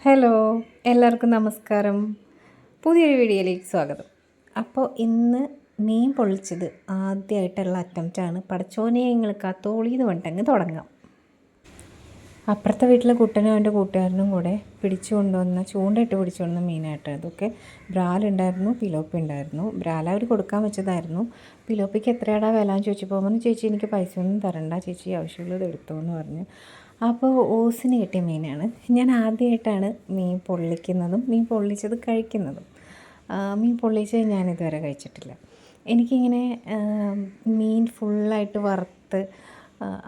Hello, എല്ലാവർക്കും നമസ്കാരം. പുതിയൊരു വീഡിയോയിലേക്ക് സ്വാഗതം. അപ്പോൾ ഇന്ന് മീൻ പൊള്ളിച്ചത് ആദ്യമായിട്ടുള്ള അറ്റംപ്റ്റാണ്. പടച്ചോനെ നിങ്ങൾ കത്തോളിന്ന് പറഞ്ഞിട്ടങ്ങ് തുടങ്ങാം. അപ്പുറത്തെ വീട്ടിലെ കുട്ടനും അവൻ്റെ കൂട്ടുകാരനും കൂടെ പിടിച്ചു കൊണ്ടുവന്ന ചൂണ്ടയിട്ട് പിടിച്ചു കൊണ്ടുവന്ന മീനായിട്ട്. അതൊക്കെ ബ്രാലുണ്ടായിരുന്നു, പിലോപ്പി ഉണ്ടായിരുന്നു. ബ്രാല അവർ കൊടുക്കാൻ വെച്ചതായിരുന്നു. പിലോപ്പിക്ക് എത്രയാടാ വില എന്ന് ചോദിച്ചപ്പോൾ പറഞ്ഞു, ചേച്ചി എനിക്ക് പൈസ ഒന്നും തരണ്ട, ചേച്ചി ആവശ്യമുള്ളത് എടുത്തോ എന്ന് പറഞ്ഞു. അപ്പോൾ ഓസിന് കിട്ടിയ മീനാണ്. ഞാൻ ആദ്യമായിട്ടാണ് മീൻ പൊള്ളിക്കുന്നതും മീൻ പൊള്ളിച്ചത് കഴിക്കുന്നതും. മീൻ പൊള്ളിച്ചത് ഞാനിതുവരെ കഴിച്ചിട്ടില്ല. എനിക്കിങ്ങനെ മീൻ ഫുള്ളായിട്ട് വറുത്ത്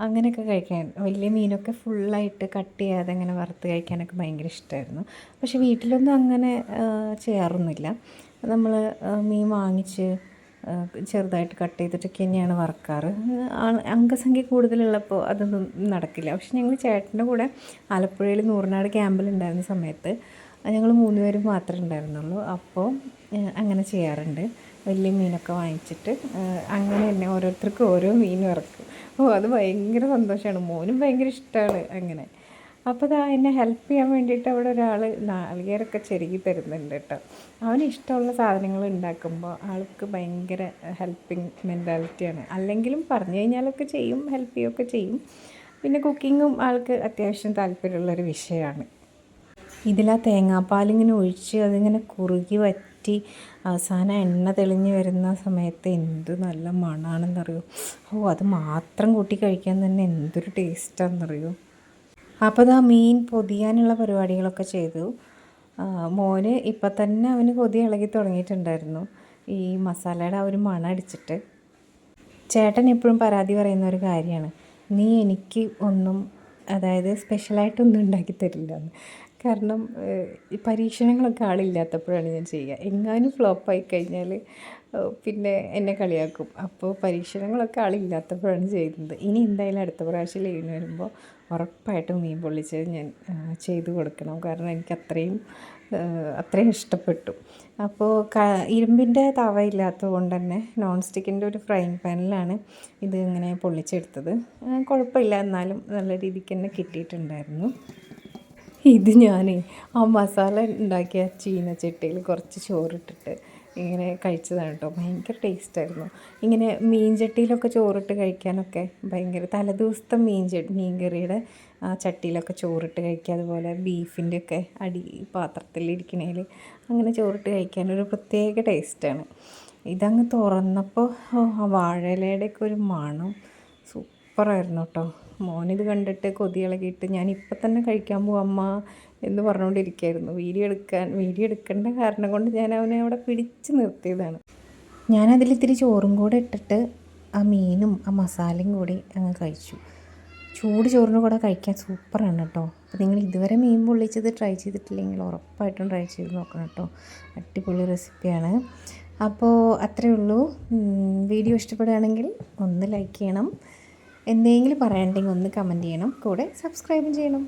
അങ്ങനെയൊക്കെ കഴിക്കാൻ, വലിയ മീനൊക്കെ ഫുള്ളായിട്ട് കട്ട് ചെയ്യാതെ അങ്ങനെ വറുത്ത് കഴിക്കാനൊക്കെ ഭയങ്കര ഇഷ്ടമായിരുന്നു. പക്ഷേ വീട്ടിലൊന്നും അങ്ങനെ ചെയ്യാറൊന്നുമില്ല. നമ്മൾ മീൻ വാങ്ങിച്ച് ചെറുതായിട്ട് കട്ട് ചെയ്തിട്ടൊക്കെ തന്നെയാണ് വറുക്കാറ്. അംഗസംഖ്യ കൂടുതലുള്ളപ്പോൾ അതൊന്നും നടക്കില്ല. പക്ഷെ ഞങ്ങൾ ചേട്ടൻ്റെ കൂടെ ആലപ്പുഴയിൽ നൂറിനാട് ക്യാമ്പിലുണ്ടായിരുന്ന സമയത്ത് ഞങ്ങൾ 3 പേരും മാത്രമേ ഉണ്ടായിരുന്നുള്ളൂ. അപ്പോൾ അങ്ങനെ ചെയ്യാറുണ്ട്. വലിയ മീനൊക്കെ വാങ്ങിച്ചിട്ട് അങ്ങനെ തന്നെ ഓരോരുത്തർക്കും ഓരോ മീൻ വറുക്കും. അത് ഭയങ്കര സന്തോഷമാണ്. മോനും ഭയങ്കര ഇഷ്ടമാണ് അങ്ങനെ. അപ്പോൾ എന്നെ ഹെൽപ്പ് ചെയ്യാൻ വേണ്ടിയിട്ട് അവിടെ ഒരാൾ നാളികേരമൊക്കെ ചെരുകി തരുന്നുണ്ട് കേട്ടോ. അവന് ഇഷ്ടമുള്ള സാധനങ്ങൾ ഉണ്ടാക്കുമ്പോൾ ആൾക്ക് ഭയങ്കര ഹെൽപ്പിംഗ് മെൻറ്റാലിറ്റിയാണ്. അല്ലെങ്കിലും പറഞ്ഞു കഴിഞ്ഞാലൊക്കെ ചെയ്യും, ഹെൽപ്പ് ചെയ്യുകയൊക്കെ ചെയ്യും. പിന്നെ കുക്കിങ്ങും ആൾക്ക് അത്യാവശ്യം താല്പര്യമുള്ളൊരു വിഷയമാണ്. ഇതിലാ തേങ്ങാപ്പാലിങ്ങനെ ഒഴിച്ച് അതിങ്ങനെ കുറുകി വറ്റി അവസാനം എണ്ണ തെളിഞ്ഞ് വരുന്ന സമയത്ത് എന്ത് നല്ല മണമാണെന്നറിയോ. അത് മാത്രം കൂട്ടി കഴിക്കാൻ തന്നെ എന്തൊരു ടേസ്റ്റാണെന്നറിയോ. അപ്പോൾ മീൻ പൊതിയാനുള്ള പരിപാടികളൊക്കെ ചെയ്തു. മോന് ഇപ്പം തന്നെ അവന് കൊതി ഇളകി തുടങ്ങിയിട്ടുണ്ടായിരുന്നു ഈ മസാലയുടെ ആ ഒരു മണം അടിച്ചിട്ട്. ചേട്ടൻ എപ്പോഴും പരാതി പറയുന്ന ഒരു കാര്യമാണ്, നീ എനിക്ക് ഒന്നും അതായത് സ്പെഷ്യലായിട്ടൊന്നും ഉണ്ടാക്കി തരില്ല എന്ന്. കാരണം ഈ പരീക്ഷണങ്ങളൊക്കെ ആളില്ലാത്തപ്പോഴാണ് ഞാൻ ചെയ്യുക. എങ്ങാനും ഫ്ലോപ്പായി കഴിഞ്ഞാൽ പിന്നെ എന്നെ കളിയാക്കും. അപ്പോൾ പരീക്ഷണങ്ങളൊക്കെ ആളില്ലാത്തപ്പോഴാണ് ചെയ്യുന്നത്. ഇനി എന്തായാലും അടുത്ത പ്രാവശ്യം ലീവിന് വരുമ്പോൾ ഉറപ്പായിട്ടും മീൻ പൊള്ളിച്ചത് ഞാൻ ചെയ്തു കൊടുക്കണം. കാരണം എനിക്ക് അത്രയും ഇഷ്ടപ്പെട്ടു. അപ്പോൾ ഇരുമ്പിൻ്റെ തവ ഇല്ലാത്തത് കൊണ്ട് തന്നെ നോൺ സ്റ്റിക്കിൻ്റെ ഒരു ഫ്രൈങ് പാനിലാണ് ഇത് ഇങ്ങനെ പൊള്ളിച്ചെടുത്തത്. കുഴപ്പമില്ല, എന്നാലും നല്ല രീതിക്ക് തന്നെ കിട്ടിയിട്ടുണ്ടായിരുന്നു. ഇത് ഞാൻ ആ മസാല ഉണ്ടാക്കിയ ചീനച്ചട്ടിയിൽ കുറച്ച് ചോറിട്ടിട്ട് ഇങ്ങനെ കഴിച്ചതാണ് കേട്ടോ. ഭയങ്കര ടേസ്റ്റായിരുന്നു. ഇങ്ങനെ മീൻ ചട്ടിയിലൊക്കെ ചോറിട്ട് കഴിക്കാനൊക്കെ ഭയങ്കര, തലേദിവസത്തെ മീൻ കറിയുടെ ആ ചട്ടിയിലൊക്കെ ചോറിട്ട് കഴിക്കുക, അതുപോലെ ബീഫിൻ്റെ ഒക്കെ പാത്രത്തിലിരിക്കണേൽ അങ്ങനെ ചോറിട്ട് കഴിക്കാനൊരു പ്രത്യേക ടേസ്റ്റാണ്. ഇതങ്ങ് തുറന്നപ്പോൾ വാഴയിലയുടെയൊക്കെ ഒരു മണം സൂപ്പറായിരുന്നു കേട്ടോ. മോനിത് കണ്ടിട്ട് കൊതി ഇളകിയിട്ട് ഞാനിപ്പം തന്നെ കഴിക്കാൻ പോവാം അമ്മ എന്ന് പറഞ്ഞുകൊണ്ടിരിക്കുകയായിരുന്നു. വീഡിയോ എടുക്കേണ്ട കാരണം കൊണ്ട് ഞാൻ അവനെ അവിടെ പിടിച്ച് നിർത്തിയതാണ്. ഞാനതിലിത്തിരി ചോറും കൂടെ ഇട്ടിട്ട് ആ മീനും ആ മസാലയും കൂടി അങ്ങ് കഴിച്ചു. ചൂട് ചോറിന് കൂടെ കഴിക്കാൻ സൂപ്പറാണ് കേട്ടോ. അപ്പോൾ നിങ്ങൾ ഇതുവരെ മീൻ പൊള്ളിച്ചത് ട്രൈ ചെയ്തിട്ടില്ലെങ്കിൽ ഉറപ്പായിട്ടും ട്രൈ ചെയ്ത് നോക്കണം കേട്ടോ. അടിപൊളി റെസിപ്പിയാണ്. അപ്പോൾ അത്രയേ ഉള്ളൂ. വീഡിയോ ഇഷ്ടപ്പെടുകയാണെങ്കിൽ ഒന്ന് ലൈക്ക് ചെയ്യണം, എന്തെങ്കിലും പറയാനുണ്ടെങ്കിൽ ഒന്ന് കമൻറ്റ് ചെയ്യണം, കൂടെ സബ്സ്ക്രൈബും ചെയ്യണം.